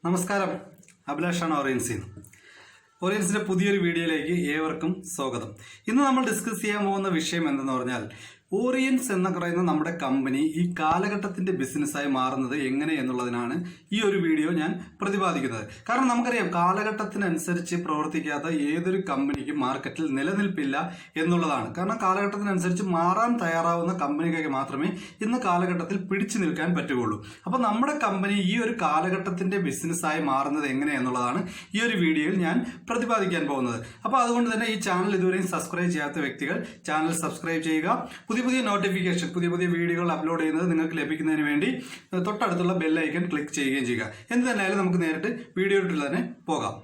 നമസ്കാരം, അഭിലാഷാണ് ഓറിയൻസിൽ. ഓറിയൻസിന്റെ പുതിയൊരു വീഡിയോയിലേക്ക് ഏവർക്കും സ്വാഗതം. ഇന്ന് നമ്മൾ ഡിസ്കസ് ചെയ്യാൻ പോകുന്ന വിഷയം എന്തെന്ന് പറഞ്ഞാൽ, ഓറിയൻസ് എന്ന് പറയുന്ന നമ്മുടെ കമ്പനി ഈ കാലഘട്ടത്തിന്റെ ബിസിനസ്സായി മാറുന്നത് എങ്ങനെ എന്നുള്ളതിനാണ് ഈ ഒരു വീഡിയോ ഞാൻ പ്രതിപാദിക്കുന്നത്. കാരണം നമുക്കറിയാം, കാലഘട്ടത്തിനനുസരിച്ച് പ്രവർത്തിക്കാത്ത ഏതൊരു കമ്പനിക്കും മാർക്കറ്റിൽ നിലനിൽപ്പില്ല എന്നുള്ളതാണ്. കാരണം കാലഘട്ടത്തിനനുസരിച്ച് മാറാൻ തയ്യാറാവുന്ന കമ്പനികൾക്ക് മാത്രമേ ഇന്ന് കാലഘട്ടത്തിൽ പിടിച്ചു നിൽക്കാൻ പറ്റുകയുള്ളൂ. അപ്പോൾ നമ്മുടെ കമ്പനി ഈ ഒരു കാലഘട്ടത്തിന്റെ ബിസിനസ്സായി മാറുന്നത് എങ്ങനെ എന്നുള്ളതാണ് ഈ ഒരു വീഡിയോയിൽ ഞാൻ പ്രതിപാദിക്കാൻ പോകുന്നത്. അപ്പോൾ അതുകൊണ്ട് തന്നെ ഈ ചാനൽ ഇതുവരെയും സബ്സ്ക്രൈബ് ചെയ്യാത്ത വ്യക്തികൾ ചാനൽ സബ്സ്ക്രൈബ് ചെയ്യുക. പുതിയ നോട്ടിഫിക്കേഷൻ, പുതിയ വീഡിയോകൾ അപ്ലോഡ് ചെയ്യുന്നത് നിങ്ങൾക്ക് ലഭിക്കുന്നതിന് വേണ്ടി തൊട്ടടുത്തുള്ള ബെൽ ഐക്കൺ ക്ലിക്ക് ചെയ്യുകയും ചെയ്യുക. എന്ത് തന്നെയായാലും നമുക്ക് നേരിട്ട് വീഡിയോയിൽ തന്നെ പോകാം.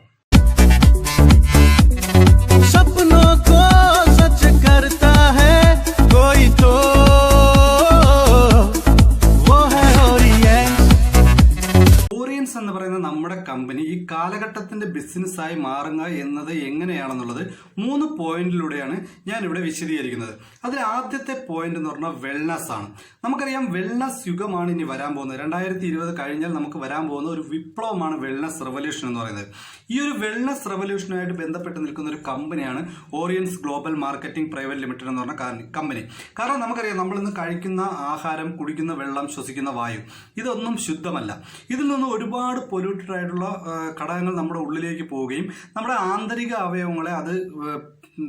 എന്ന് പറയുന്ന നമ്മുടെ കമ്പനി ഈ കാലഘട്ടത്തിന്റെ ബിസിനസ്സായി മാറുക എന്നത് എങ്ങനെയാണെന്നുള്ളത് 3 പോയിന്റിലൂടെയാണ് ഞാൻ ഇവിടെ വിശദീകരിക്കുന്നത്. അതിൽ ആദ്യത്തെ പോയിന്റ് എന്ന് പറഞ്ഞാൽ വെൽനസ് ആണ്. നമുക്കറിയാം, വെൽനസ് യുഗമാണ് ഇനി വരാൻ പോകുന്നത്. 2020 കഴിഞ്ഞാൽ നമുക്ക് വരാൻ പോകുന്ന ഒരു വിപ്ലവമാണ് വെൽനസ് റെവല്യൂഷൻ എന്ന് പറയുന്നത്. ഈ ഒരു വെൽനസ് റെവല്യൂഷനുമായിട്ട് ബന്ധപ്പെട്ട് നിൽക്കുന്ന ഒരു കമ്പനിയാണ് ഓറിയൻസ് ഗ്ലോബൽ മാർക്കറ്റിംഗ് പ്രൈവറ്റ് ലിമിറ്റഡ് എന്ന് പറഞ്ഞ കമ്പനി. കാരണം നമുക്കറിയാം, നമ്മളിന്ന് കഴിക്കുന്ന ആഹാരം, കുടിക്കുന്ന വെള്ളം, ശ്വസിക്കുന്ന വായു, ഇതൊന്നും ശുദ്ധമല്ല. ഇതിൽ നിന്ന് ഒരുപാട് പൊല്യൂട്ടഡ് ആയിട്ടുള്ള ഘടകങ്ങൾ നമ്മുടെ ഉള്ളിലേക്ക് പോവുകയും നമ്മുടെ ആന്തരിക അവയവങ്ങളെ അത്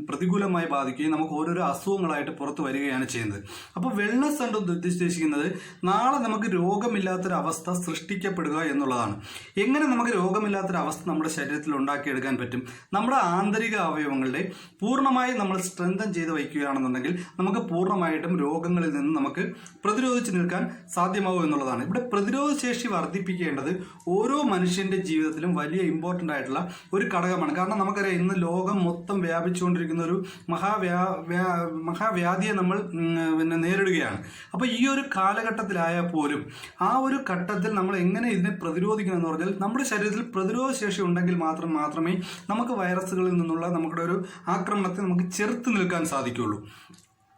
പ്രതികൂലമായി ബാധിക്കുകയും നമുക്ക് ഓരോരോ അസുഖങ്ങളായിട്ട് പുറത്തു വരികയാണ് ചെയ്യുന്നത്. അപ്പോൾ വെൽനസ് കൊണ്ട് ഉദ്ദേശിക്കുന്നത് നാളെ നമുക്ക് രോഗമില്ലാത്തൊരവസ്ഥ സൃഷ്ടിക്കപ്പെടുക എന്നുള്ളതാണ്. എങ്ങനെ നമുക്ക് രോഗമില്ലാത്തൊരവസ്ഥ നമ്മുടെ ശരീരത്തിൽ ഉണ്ടാക്കിയെടുക്കാൻ പറ്റും? നമ്മുടെ ആന്തരിക അവയവങ്ങളുടെ പൂർണ്ണമായും നമ്മൾ സ്ട്രെങ്തൻ ചെയ്ത് വയ്ക്കുകയാണെന്നുണ്ടെങ്കിൽ നമുക്ക് പൂർണ്ണമായിട്ടും രോഗങ്ങളിൽ നിന്ന് നമുക്ക് പ്രതിരോധിച്ച് നിൽക്കാൻ സാധ്യമാവും എന്നുള്ളതാണ്. ഇവിടെ പ്രതിരോധ ശേഷി വർദ്ധിപ്പിക്കേണ്ടത് ഓരോ മനുഷ്യന്റെ ജീവിതത്തിലും വലിയ ഇമ്പോർട്ടൻ്റ് ആയിട്ടുള്ള ഒരു ഘടകമാണ്. കാരണം നമുക്കറിയാം, ഇന്ന് ലോകം മൊത്തം വ്യാപിച്ചുകൊണ്ടിരിക്കുന്ന ഒരു മഹാവ്യാധിയെ നമ്മൾ നേരിടുകയാണ്. അപ്പോൾ ഈ ഒരു കാലഘട്ടത്തിലായാൽ പോലും ആ ഒരു ഘട്ടത്തിൽ നമ്മൾ എങ്ങനെ ഇതിനെ പ്രതിരോധിക്കണം എന്ന് പറഞ്ഞാൽ, നമ്മുടെ ശരീരത്തിൽ പ്രതിരോധ ശേഷി ഉണ്ടെങ്കിൽ മാത്രമേ നമുക്ക് വൈറസുകളിൽ നിന്നുള്ള നമ്മുടെ ഒരു ആക്രമണത്തെ നമുക്ക് ചെറുത്ത് നിൽക്കാൻ സാധിക്കുകയുള്ളൂ.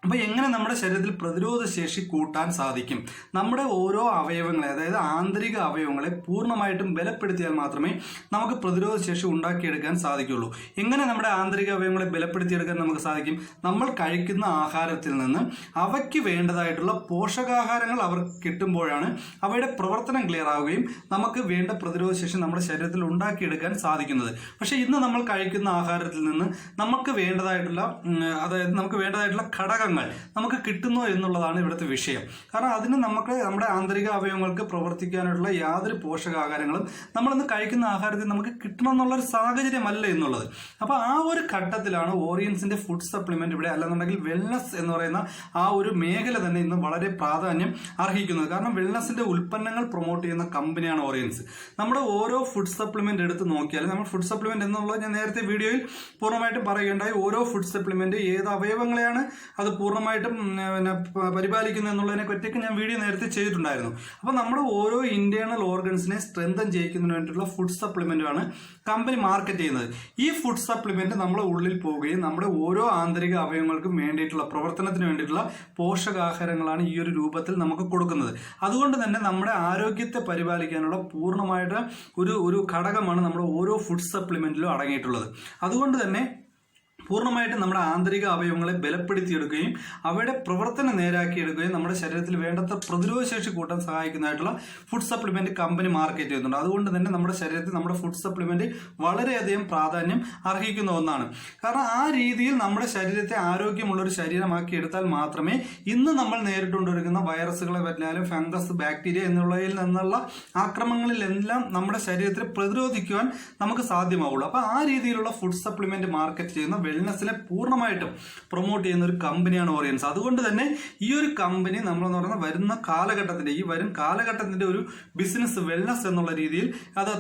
അപ്പോൾ എങ്ങനെ നമ്മുടെ ശരീരത്തിൽ പ്രതിരോധ ശേഷി കൂട്ടാൻ സാധിക്കും? നമ്മുടെ ഓരോ അവയവങ്ങളെ, അതായത് ആന്തരിക അവയവങ്ങളെ പൂർണ്ണമായിട്ടും ബലപ്പെടുത്തിയാൽ മാത്രമേ നമുക്ക് പ്രതിരോധ ശേഷി ഉണ്ടാക്കിയെടുക്കാൻ സാധിക്കുകയുള്ളൂ. എങ്ങനെ നമ്മുടെ ആന്തരിക അവയവങ്ങളെ ബലപ്പെടുത്തിയെടുക്കാൻ നമുക്ക് സാധിക്കും? നമ്മൾ കഴിക്കുന്ന ആഹാരത്തിൽ നിന്ന് അവയ്ക്ക് വേണ്ടതായിട്ടുള്ള പോഷകാഹാരങ്ങൾ അവർക്ക് കിട്ടുമ്പോഴാണ് അവയുടെ പ്രവർത്തനം ക്ലിയർ ആവുകയും നമുക്ക് വേണ്ട പ്രതിരോധ ശേഷി നമ്മുടെ ശരീരത്തിൽ ഉണ്ടാക്കിയെടുക്കാൻ സാധിക്കുന്നത്. പക്ഷേ ഇന്ന് നമ്മൾ കഴിക്കുന്ന ആഹാരത്തിൽ നിന്ന് നമുക്ക് വേണ്ടതായിട്ടുള്ള ഘടകങ്ങൾ നമുക്ക് കിട്ടുന്നു എന്നുള്ളതാണ് ഇവിടുത്തെ വിഷയം. കാരണം അതിന് നമ്മുടെ ആന്തരിക അവയവങ്ങൾക്ക് പ്രവർത്തിക്കാനുള്ള യാതൊരു പോഷകാഹാരങ്ങളും നമ്മളിന്ന് കഴിക്കുന്ന ആഹാരത്തിൽ നമുക്ക് കിട്ടണം എന്നുള്ളൊരു സാഹചര്യമല്ല എന്നുള്ളത്. അപ്പോൾ ആ ഒരു ഘട്ടത്തിലാണ് ഓറിയൻസിന്റെ ഫുഡ് സപ്ലിമെന്റ് ഇവിടെ, അല്ലെന്നുണ്ടെങ്കിൽ വെൽനസ് എന്ന് പറയുന്ന ആ ഒരു മേഖല തന്നെ ഇന്ന് വളരെ പ്രാധാന്യം അർഹിക്കുന്നത്. കാരണം വെൽനസിന്റെ ഉൽപ്പന്നങ്ങൾ പ്രൊമോട്ട് ചെയ്യുന്ന കമ്പനിയാണ് ഓറിയൻസ്. നമ്മുടെ ഓരോ ഫുഡ് സപ്ലിമെന്റ് എടുത്ത് നോക്കിയാൽ, നമ്മൾ ഫുഡ് സപ്ലിമെന്റ് എന്നുള്ളത് ഞാൻ നേരത്തെ വീഡിയോയിൽ പൂർണ്ണമായിട്ടും പറയുകയുണ്ടായി. ഓരോ ഫുഡ് സപ്ലിമെന്റ് ഏത് അവയവങ്ങളെയാണ് അത് പൂർണ്ണമായിട്ടും പരിപാലിക്കുന്നത് എന്നുള്ളതിനെ പറ്റിയൊക്കെ ഞാൻ വീഡിയോ നേരത്തെ ചെയ്തിട്ടുണ്ടായിരുന്നു. അപ്പോൾ നമ്മുടെ ഓരോ ഇന്റേണൽ ഓർഗൻസിനെ സ്ട്രെങ്തൻ ചെയ്യിക്കുന്നതിന് വേണ്ടിയിട്ടുള്ള ഫുഡ് സപ്ലിമെന്റാണ് കമ്പനി മാർക്കറ്റ് ചെയ്യുന്നത്. ഈ ഫുഡ് സപ്ലിമെന്റ് നമ്മുടെ ഉള്ളിൽ പോവുകയും നമ്മുടെ ഓരോ ആന്തരിക അവയവങ്ങൾക്കും വേണ്ടിയിട്ടുള്ള പ്രവർത്തനത്തിന് വേണ്ടിയിട്ടുള്ള പോഷകാഹാരങ്ങളാണ് ഈ ഒരു രൂപത്തിൽ നമുക്ക് കൊടുക്കുന്നത്. അതുകൊണ്ട് തന്നെ നമ്മുടെ ആരോഗ്യത്തെ പരിപാലിക്കാനുള്ള പൂർണ്ണമായിട്ട് ഒരു ഘടകമാണ് നമ്മുടെ ഓരോ ഫുഡ് സപ്ലിമെന്റിലും അടങ്ങിയിട്ടുള്ളത്. അതുകൊണ്ട് തന്നെ പൂർണ്ണമായിട്ടും നമ്മുടെ ആന്തരിക അവയവങ്ങളെ ബലപ്പെടുത്തിയെടുക്കുകയും അവയുടെ പ്രവർത്തനം നേരാക്കിയെടുക്കുകയും നമ്മുടെ ശരീരത്തിൽ വേണ്ടത്ര പ്രതിരോധ ശേഷി കൂട്ടാൻ സഹായിക്കുന്നതായിട്ടുള്ള ഫുഡ് സപ്ലിമെന്റ് കമ്പനി മാർക്കറ്റ് ചെയ്യുന്നുണ്ട്. അതുകൊണ്ട് തന്നെ നമ്മുടെ ശരീരത്തിൽ നമ്മുടെ ഫുഡ് സപ്ലിമെന്റ് വളരെയധികം പ്രാധാന്യം അർഹിക്കുന്ന ഒന്നാണ്. കാരണം ആ രീതിയിൽ നമ്മുടെ ശരീരത്തെ ആരോഗ്യമുള്ളൊരു ശരീരമാക്കി എടുത്താൽ മാത്രമേ ഇന്ന് നമ്മൾ നേരിട്ടുകൊണ്ടിരിക്കുന്ന വൈറസുകളെ പറ്റിയാലും ഫംഗസ്, ബാക്ടീരിയ എന്നുള്ളതിൽ നിന്നുള്ള ആക്രമണങ്ങളിലെല്ലാം നമ്മുടെ ശരീരത്തെ പ്രതിരോധിക്കുവാൻ നമുക്ക് സാധ്യമാവുള്ളൂ. അപ്പോൾ ആ രീതിയിലുള്ള ഫുഡ് സപ്ലിമെന്റ് മാർക്കറ്റ് ചെയ്യുന്ന വെൽനസിനെ പൂർണ്ണമായിട്ടും പ്രൊമോട്ട് ചെയ്യുന്ന ഒരു കമ്പനിയാണ് ഓറിയൻസ്. അതുകൊണ്ട് തന്നെ ഈ ഒരു കമ്പനി നമ്മളെന്ന് പറയുന്ന വരും കാലഘട്ടത്തിന്റെ ഒരു ബിസിനസ് വെൽനസ് എന്നുള്ള രീതിയിൽ അത്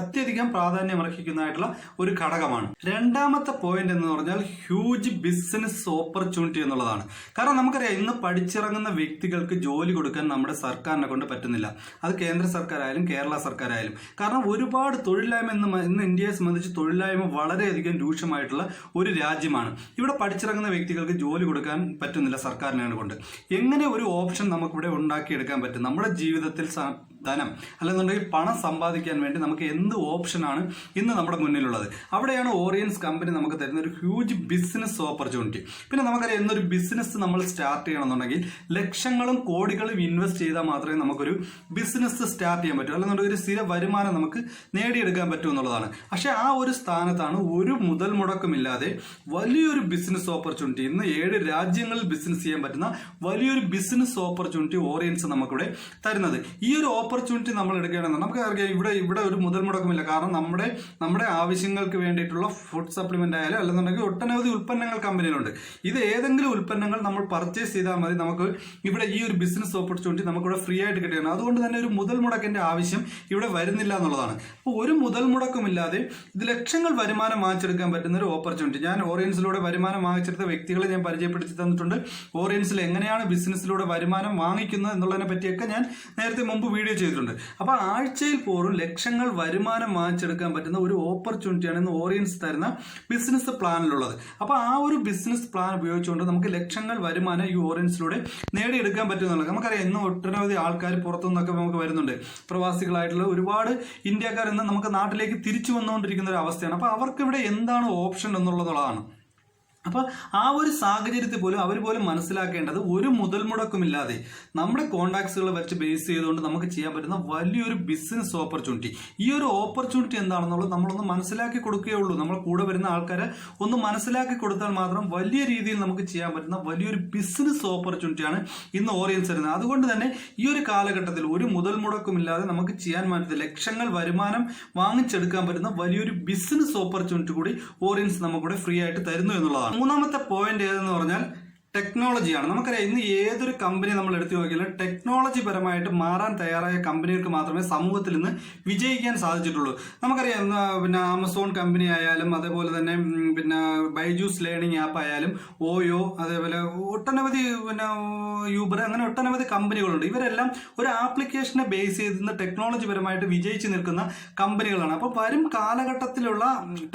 അത്യധികം പ്രാധാന്യം അർഹിക്കുന്നതായിട്ടുള്ള ഒരു ഘടകമാണ്. രണ്ടാമത്തെ പോയിന്റ് എന്ന് പറഞ്ഞാൽ ഹ്യൂജ് ബിസിനസ് ഓപ്പർച്യൂണിറ്റി എന്നുള്ളതാണ്. കാരണം നമുക്കറിയാം, ഇന്ന് പഠിച്ചിറങ്ങുന്ന വ്യക്തികൾക്ക് ജോലി കൊടുക്കാൻ നമ്മുടെ സർക്കാരിനെ കൊണ്ട് പറ്റുന്നില്ല. അത് കേന്ദ്ര സർക്കാരായാലും കേരള സർക്കാരായാലും. കാരണം ഒരുപാട് തൊഴിലില്ലായ്മ ഇന്ന് ഇന്ത്യയെ സംബന്ധിച്ച് തൊഴിലില്ലായ്മ വളരെയധികം രൂക്ഷമായിട്ടുള്ള ഒരു രാജ്യമാണ്. ഇവിടെ പഠിച്ചിറങ്ങുന്ന വ്യക്തികൾക്ക് ജോലി കൊടുക്കാൻ പറ്റുന്നില്ല സർക്കാരിനെ കൊണ്ട്. എങ്ങനെ ഒരു ഓപ്ഷൻ നമുക്കിവിടെ ഉണ്ടാക്കിയെടുക്കാൻ പറ്റും? നമ്മുടെ ജീവിതത്തിൽ ധനം അല്ലെന്നുണ്ടെങ്കിൽ പണം സമ്പാദിക്കാൻ വേണ്ടി നമുക്ക് എന്ത് ഓപ്ഷനാണ് ഇന്ന് നമ്മുടെ മുന്നിലുള്ളത്. അവിടെയാണ് ഓറിയൻസ് കമ്പനി നമുക്ക് തരുന്ന ഒരു ഹ്യൂജ് ബിസിനസ് ഓപ്പർച്യൂണിറ്റി. പിന്നെ നമുക്കറിയാം, എന്നൊരു ബിസിനസ് നമ്മൾ സ്റ്റാർട്ട് ചെയ്യണമെന്നുണ്ടെങ്കിൽ ലക്ഷങ്ങളും കോടികളും ഇൻവെസ്റ്റ് ചെയ്താൽ മാത്രമേ നമുക്കൊരു ബിസിനസ് സ്റ്റാർട്ട് ചെയ്യാൻ പറ്റൂ, അല്ലെന്നുണ്ടെങ്കിൽ ഒരു സ്ഥിര വരുമാനം നമുക്ക് നേടിയെടുക്കാൻ പറ്റൂ എന്നുള്ളതാണ്. പക്ഷെ ആ ഒരു സ്ഥാനത്താണ് ഒരു മുതൽ മുടക്കമില്ലാതെ വലിയൊരു ബിസിനസ് ഓപ്പർച്യൂണിറ്റി, ഇന്ന് 7 രാജ്യങ്ങളിൽ ബിസിനസ് ചെയ്യാൻ പറ്റുന്ന വലിയൊരു ബിസിനസ് ഓപ്പർച്യൂണിറ്റി ഓറിയൻസ് നമുക്കിവിടെ തരുന്നത്. ഈ ഒരു ഓപ്പർച്യൂണിറ്റി നമ്മൾ എടുക്കുകയാണെന്ന് നമുക്കറിയാം, ഇവിടെ ഒരു മുതൽ മുടക്കമില്ല. കാരണം നമ്മുടെ ആവശ്യങ്ങൾക്ക് വേണ്ടിയിട്ടുള്ള ഫുഡ് സപ്ലിമെന്റ് ആയാലും അല്ലെന്നുണ്ടെങ്കിൽ ഒട്ടനവധി ഉൽപ്പന്നങ്ങൾ കമ്പനിയിലുണ്ട്. ഇത് ഏതെങ്കിലും ഉൽപ്പന്നങ്ങൾ നമ്മൾ പർച്ചേസ് ചെയ്താൽ മതി, നമുക്ക് ഇവിടെ ഈ ഒരു ബിസിനസ് ഓപ്പർച്യൂണിറ്റി നമുക്കിവിടെ ഫ്രീ ആയിട്ട് കിട്ടുകയാണ്. അതുകൊണ്ട് തന്നെ ഒരു മുതൽ മുടക്കിന്റെ ആവശ്യം ഇവിടെ വരുന്നില്ല എന്നുള്ളതാണ്. അപ്പോൾ ഒരു മുതൽ മുടക്കമില്ലാതെ ഇത് ലക്ഷങ്ങൾ വരുമാനം വാങ്ങിച്ചെടുക്കാൻ പറ്റുന്ന ഒരു ഓപ്പർച്യൂണിറ്റി. ഞാൻ ഓറിയൻസിലൂടെ വരുമാനം വാങ്ങിച്ചെടുത്ത വ്യക്തികളെ ഞാൻ പരിചയപ്പെടുത്തി തന്നിട്ടുണ്ട്. ഓറിയൻസിൽ എങ്ങനെയാണ് ബിസിനസ്സിലൂടെ വരുമാനം വാങ്ങിക്കുന്നത് എന്നുള്ളതിനെ പറ്റിയൊക്കെ ഞാൻ നേരത്തെ മുമ്പ് വീഡിയോ ചെയ്തിട്ടുണ്ട്. അപ്പോൾ ആഴ്ചയിൽ പോലും ലക്ഷങ്ങൾ വരുമാനം വാങ്ങിച്ചെടുക്കാൻ പറ്റുന്ന ഒരു ഓപ്പർച്യൂണിറ്റിയാണ് ഇന്ന് ഓറിയൻസ് തരുന്ന ബിസിനസ് പ്ലാനിലുള്ളത്. അപ്പോൾ ആ ഒരു ബിസിനസ് പ്ലാൻ ഉപയോഗിച്ചുകൊണ്ട് നമുക്ക് ലക്ഷങ്ങൾ വരുമാനം ഈ ഓറിയൻസിലൂടെ നേടിയെടുക്കാൻ പറ്റുന്നുള്ളത്. നമുക്കറിയാം, ഇന്ന് ഒട്ടനവധി ആൾക്കാർ പുറത്തുനിന്നൊക്കെ നമുക്ക് വരുന്നുണ്ട്. പ്രവാസികളായിട്ടുള്ള ഒരുപാട് ഇന്ത്യക്കാർ ഇന്ന് നമുക്ക് നാട്ടിലേക്ക് തിരിച്ചു വന്നുകൊണ്ടിരിക്കുന്ന ഒരു അവസ്ഥയാണ്. അപ്പോൾ അവർക്ക് ഇവിടെ എന്താണ് ഓപ്ഷൻ എന്നുള്ളതാണ്. അപ്പോൾ ആ ഒരു സാഹചര്യത്തിൽ പോലും അവർ പോലും മനസ്സിലാക്കേണ്ടത് ഒരു മുതൽ മുടക്കമില്ലാതെ നമ്മുടെ കോണ്ടാക്ട്സുകൾ വെച്ച് ബേസ് ചെയ്തുകൊണ്ട് നമുക്ക് ചെയ്യാൻ പറ്റുന്ന വലിയൊരു ബിസിനസ് ഓപ്പർച്യൂണിറ്റി. ഈ ഒരു ഓപ്പർച്യൂണിറ്റി എന്താണെന്നുള്ളത് നമ്മളൊന്ന് മനസ്സിലാക്കി കൊടുക്കുകയുള്ളൂ. നമ്മൾ കൂടെ വരുന്ന ആൾക്കാരെ ഒന്ന് മനസ്സിലാക്കി കൊടുത്താൽ മാത്രം വലിയ രീതിയിൽ നമുക്ക് ചെയ്യാൻ പറ്റുന്ന വലിയൊരു ബിസിനസ് ഓപ്പർച്യൂണിറ്റിയാണ് ഇന്ന് ഓറിയൻസ് തരുന്നത്. അതുകൊണ്ട് തന്നെ ഈ ഒരു കാലഘട്ടത്തിൽ ഒരു മുതൽ മുടക്കമില്ലാതെ നമുക്ക് ചെയ്യാൻ പറ്റുന്ന ലക്ഷങ്ങൾ വരുമാനം വാങ്ങിച്ചെടുക്കാൻ പറ്റുന്ന വലിയൊരു ബിസിനസ് ഓപ്പർച്യൂണിറ്റി കൂടി ഓറിയൻസ് നമുക്കിവിടെ ഫ്രീ ആയിട്ട് തരുന്നു എന്നുള്ളതാണ്. മൂന്നാമത്തെ പോയിന്റ് ഏതെന്ന് പറഞ്ഞാൽ ടെക്നോളജിയാണ്. നമുക്കറിയാം, ഇന്ന് ഏതൊരു കമ്പനി നമ്മൾ എടുത്തു നോക്കിയാലും ടെക്നോളജി പരമായിട്ട് മാറാൻ തയ്യാറായ കമ്പനികൾക്ക് മാത്രമേ സമൂഹത്തിൽ നിന്ന് വിജയിക്കാൻ സാധിച്ചിട്ടുള്ളൂ. നമുക്കറിയാം, പിന്നെ ആമസോൺ കമ്പനി ആയാലും അതേപോലെ തന്നെ പിന്നെ ബൈജൂസ് ലേണിംഗ് ആപ്പ് ആയാലും ഓയോ, അതേപോലെ ഒട്ടനവധി പിന്നെ യൂബർ, അങ്ങനെ ഒട്ടനവധി കമ്പനികളുണ്ട്. ഇവരെല്ലാം ഒരു ആപ്ലിക്കേഷനെ ബേസ് ചെയ്ത് ടെക്നോളജി പരമായിട്ട് വിജയിച്ച് നിൽക്കുന്ന കമ്പനികളാണ്. അപ്പോൾ വരും കാലഘട്ടത്തിലുള്ള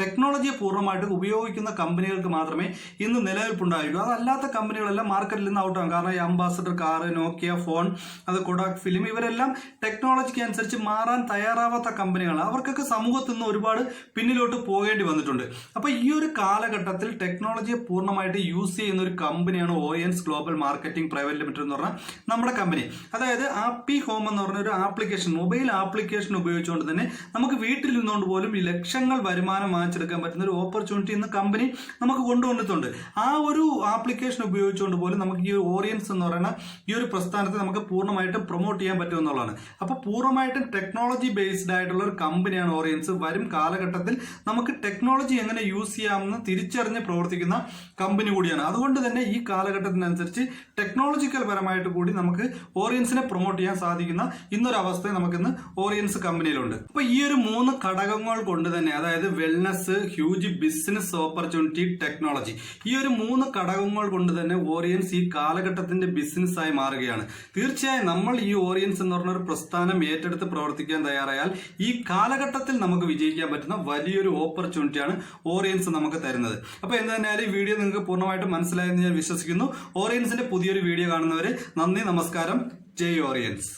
ടെക്നോളജിയെ പൂർണ്ണമായിട്ട് ഉപയോഗിക്കുന്ന കമ്പനികൾക്ക് മാത്രമേ ഇന്ന് നിലനിൽപ്പുണ്ടായിരിക്കൂ. അതല്ലാത്ത കമ്പനികളെല്ലാം മാർക്കറ്റിൽ നിന്ന് ഔട്ടാകും. കാരണം ഈ അംബാസഡർ കാർ, നോക്കിയ ഫോൺ, അത് കൊഡാക് ഫിലിം, ഇവരെല്ലാം ടെക്നോളജിക്ക് അനുസരിച്ച് മാറാൻ തയ്യാറാവാത്ത കമ്പനികളാണ്. അവർക്കൊക്കെ സമൂഹത്തിൽ നിന്ന് ഒരുപാട് പിന്നിലോട്ട് പോകേണ്ടി വന്നിട്ടുണ്ട്. അപ്പൊ ഈ ഒരു കാലഘട്ടത്തിൽ ടെക്നോളജിയെ പൂർണ്ണമായിട്ട് യൂസ് ചെയ്യുന്ന ഒരു കമ്പനിയാണ് ഓറിയൻസ് ഗ്ലോബൽ മാർക്കറ്റിംഗ് പ്രൈവറ്റ് ലിമിറ്റഡ് എന്ന് പറഞ്ഞാൽ നമ്മുടെ കമ്പനി. അതായത് ആപ്പി ഹോം എന്ന് പറഞ്ഞ ഒരു ആപ്ലിക്കേഷൻ, മൊബൈൽ ആപ്ലിക്കേഷൻ ഉപയോഗിച്ചുകൊണ്ട് തന്നെ നമുക്ക് വീട്ടിൽ നിന്നുകൊണ്ട് പോലും ഈ ലക്ഷങ്ങൾ വരുമാനം വാങ്ങിച്ചെടുക്കാൻ പറ്റുന്ന ഒരു ഓപ്പർച്യൂണിറ്റി ഇന്ന് കമ്പനി നമുക്ക് കൊണ്ടുവന്നിട്ടുണ്ട്. ആ ഒരു ആപ്ലിക്കേഷൻ ഉപയോഗിച്ചുകൊണ്ട് പോലും നമുക്ക് ഈ ഓറിയൻസ് എന്ന് പറയുന്ന ഈ ഒരു പ്രസ്ഥാനത്തെ നമുക്ക് പൂർണ്ണമായിട്ടും പ്രൊമോട്ട് ചെയ്യാൻ പറ്റും എന്നുള്ളതാണ്. അപ്പോൾ പൂർണ്ണമായിട്ടും ടെക്നോളജി ബേസ്ഡ് ആയിട്ടുള്ള ഒരു കമ്പനിയാണ് ഓറിയൻസ്. വരും കാലഘട്ടത്തിൽ നമുക്ക് ടെക്നോളജി എങ്ങനെ യൂസ് ചെയ്യാമെന്ന് തിരിച്ചറിഞ്ഞ് പ്രവർത്തിക്കുന്ന കമ്പനി കൂടിയാണ്. അതുകൊണ്ട് തന്നെ ഈ കാലഘട്ടത്തിനനുസരിച്ച് ടെക്നോളജിക്കൽ പരമായിട്ട് കൂടി നമുക്ക് ഓറിയൻസിനെ പ്രൊമോട്ട് ചെയ്യാൻ സാധിക്കുന്ന ഇന്നൊരു അവസ്ഥ നമുക്കിന്ന് ഓറിയൻസ് കമ്പനിയിലുണ്ട്. അപ്പൊ ഈ ഒരു 3 ഘടകങ്ങൾ കൊണ്ട് തന്നെ, അതായത് wellness, huge business opportunity, technology, ഈ ഒരു 3 ഘടകങ്ങൾ കൊണ്ട് തന്നെ ഓറിയൻസ് ഈ കാലഘട്ടത്തിന്റെ ബിസിനസ് ആയി മാറുകയാണ്. തീർച്ചയായും നമ്മൾ ഈ ഓറിയൻസ് എന്ന് പറഞ്ഞ ഒരു പ്രസ്ഥാനം ഏറ്റെടുത്ത് പ്രവർത്തിക്കാൻ തയ്യാറായാൽ ഈ കാലഘട്ടത്തിൽ നമുക്ക് വിജയിക്കാൻ പറ്റുന്ന വലിയൊരു ഓപ്പർച്യൂണിറ്റിയാണ് ഓറിയൻസ് നമുക്ക് തരുന്നത്. അപ്പൊ എന്ത് തന്നെയാലും ഈ വീഡിയോ നിങ്ങൾക്ക് പൂർണ്ണമായിട്ട് മനസ്സിലായെന്ന് ഞാൻ വിശ്വസിക്കുന്നു. ഓറിയൻസിന്റെ പുതിയൊരു വീഡിയോ കാണുന്നവരെ നന്ദി, നമസ്കാരം. ജയ് ഓറിയൻസ്.